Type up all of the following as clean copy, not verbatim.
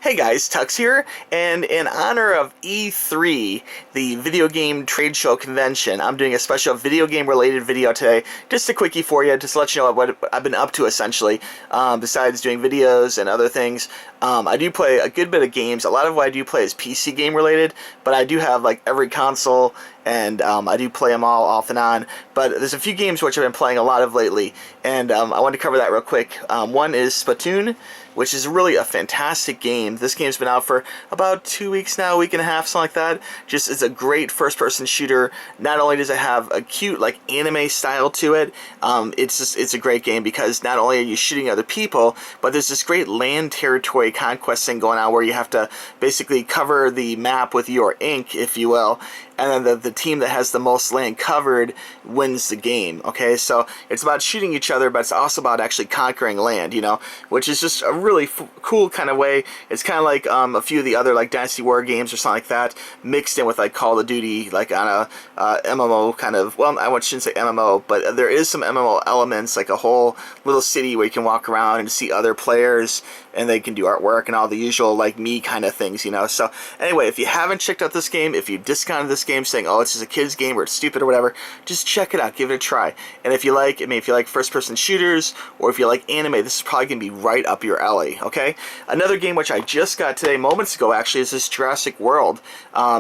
Hey guys, Tuxx here, and in honor of E3, the video game trade show convention, I'm doing a special video game related video today. Just a quickie for you, just to let you know what I've been up to essentially, besides doing videos and other things. I do play a good bit of games. A lot of what I do play is PC game related, but I do have like every console, and I do play them all off and on. But there's a few games which I've been playing a lot of lately, and I want to cover that real quick. One is Splatoon, which is really a fantastic game. This game's been out for about 2 weeks now, a week and a half, something like that. Just it's a great first-person shooter. Not only does it have a cute like anime style to it, it's a great game because not only are you shooting other people, but there's this great land territory conquest thing going on where you have to basically cover the map with your ink, if you will, and then the team that has the most land covered wins the game. Okay, so it's about shooting each other, but it's also about actually conquering land, you know, which is just a really cool kind of way. It's kind of like a few of the other like Dynasty War games or something like that, mixed in with like Call of Duty, like on a MMO kind of, well, I shouldn't say MMO, but there is some MMO elements, like a whole little city where you can walk around and see other players, and they can do artwork and all the usual like me kind of things, you know. So anyway, if you haven't checked out this game, if you discounted this game saying, oh, it's just a kid's game or it's stupid or whatever, just check it out, give it a try. And if you like, if you like first-person shooters or if you like anime, this is probably going to be right up your alley, okay? Another game which I just got today, moments ago actually, is this Jurassic World.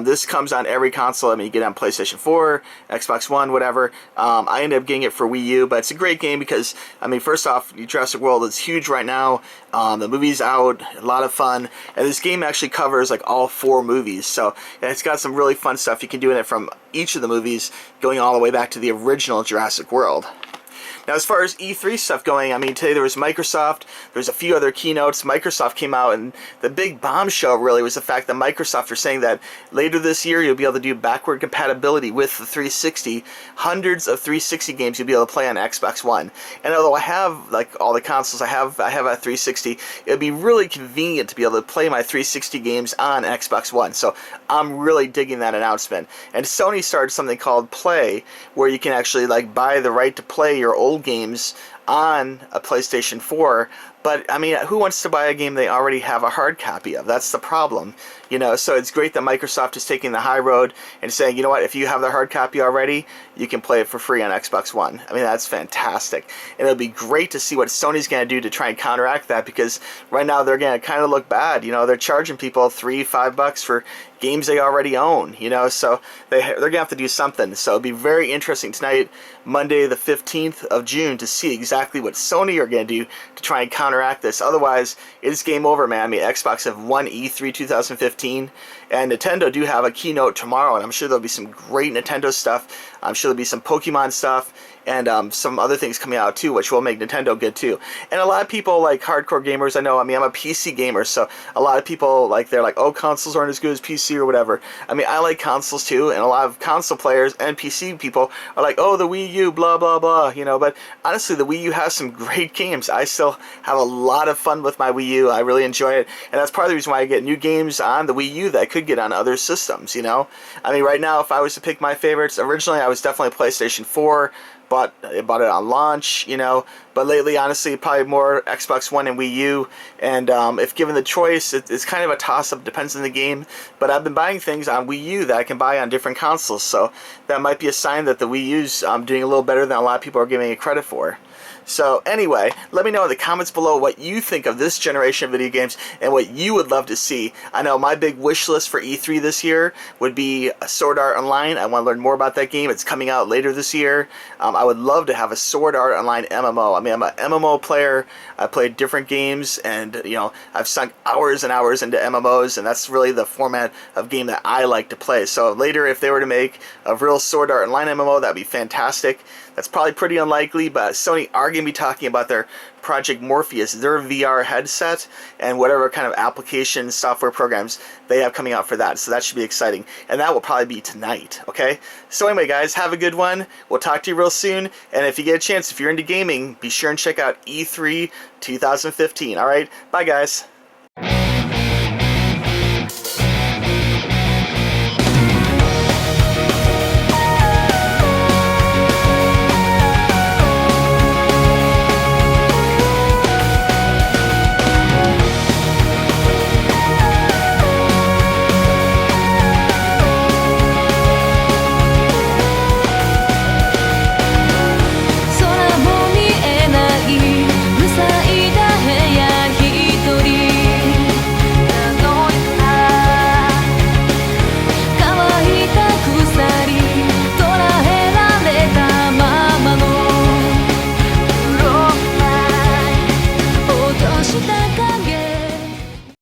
This comes on every console. You get it on PlayStation 4, Xbox One, whatever. I ended up getting it for Wii U, but it's a great game because, first off, Jurassic World is huge right now. The movie's out, a lot of fun, and this game actually covers like all 4 movies, so it's got some really fun stuff you can do in it from each of the movies, going all the way back to the original Jurassic World. Now, as far as E3 stuff going, today there was Microsoft, there's a few other keynotes. Microsoft came out, and the big bombshell really was the fact that Microsoft are saying that later this year you'll be able to do backward compatibility with the 360. Hundreds of 360 games you'll be able to play on Xbox One. And although I have like all the consoles, I have a 360, it would be really convenient to be able to play my 360 games on Xbox One. So I'm really digging that announcement. And Sony started something called Play, where you can actually like buy the right to play your old games on a PlayStation 4, but who wants to buy a game they already have a hard copy of? That's the problem, you know. So it's great that Microsoft is taking the high road and saying, you know what, if you have the hard copy already, you can play it for free on Xbox One. That's fantastic, and it'll be great to see what Sony's going to do to try and counteract that, because right now they're going to kind of look bad. You know, they're charging people $3-5 for games they already own, you know, so they're going to have to do something. So it'll be very interesting tonight, Monday the 15th of June, to see exactly what Sony are going to do to try and counteract this. Otherwise, it's game over, man. Xbox have won E3 2015, and Nintendo do have a keynote tomorrow, and I'm sure there'll be some great Nintendo stuff. I'm sure there'll be some Pokemon stuff, and some other things coming out too, which will make Nintendo good too. And a lot of people, like hardcore gamers, I know, I'm a PC gamer, so a lot of people, like, they're like, oh, consoles aren't as good as PC or whatever. I like consoles too, and a lot of console players and PC people are like, oh, the Wii U, blah, blah, blah, you know. But honestly, the Wii U has some great games. I still have a lot of fun with my Wii U. I really enjoy it, and that's part of the reason why I get new games on the Wii U that I could get on other systems, you know. Right now, if I was to pick my favorites, originally I was definitely PlayStation 4, bought it on launch, you know, but lately, honestly, probably more Xbox One and Wii U, and if given the choice, it's kind of a toss-up, depends on the game, but I've been buying things on Wii U that I can buy on different consoles, so that might be a sign that the Wii U's doing a little better than a lot of people are giving it credit for. So anyway, let me know in the comments below what you think of this generation of video games and what you would love to see. I know my big wish list for E3 this year would be Sword Art Online. I want to learn more about that game. It's coming out later this year. I would love to have a Sword Art Online MMO. I'm an MMO player. I played different games, and you know, I've sunk hours and hours into MMOs, and that's really the format of game that I like to play. So later, if they were to make a real Sword Art Online MMO, that'd be fantastic. That's probably pretty unlikely, but Sony are going to be talking about their Project Morpheus, their VR headset, and whatever kind of application software programs they have coming out for that. So that should be exciting, and that will probably be tonight, okay? So anyway, guys, have a good one. We'll talk to you real soon, and if you get a chance, if you're into gaming, be sure and check out E3 2015, all right? Bye, guys.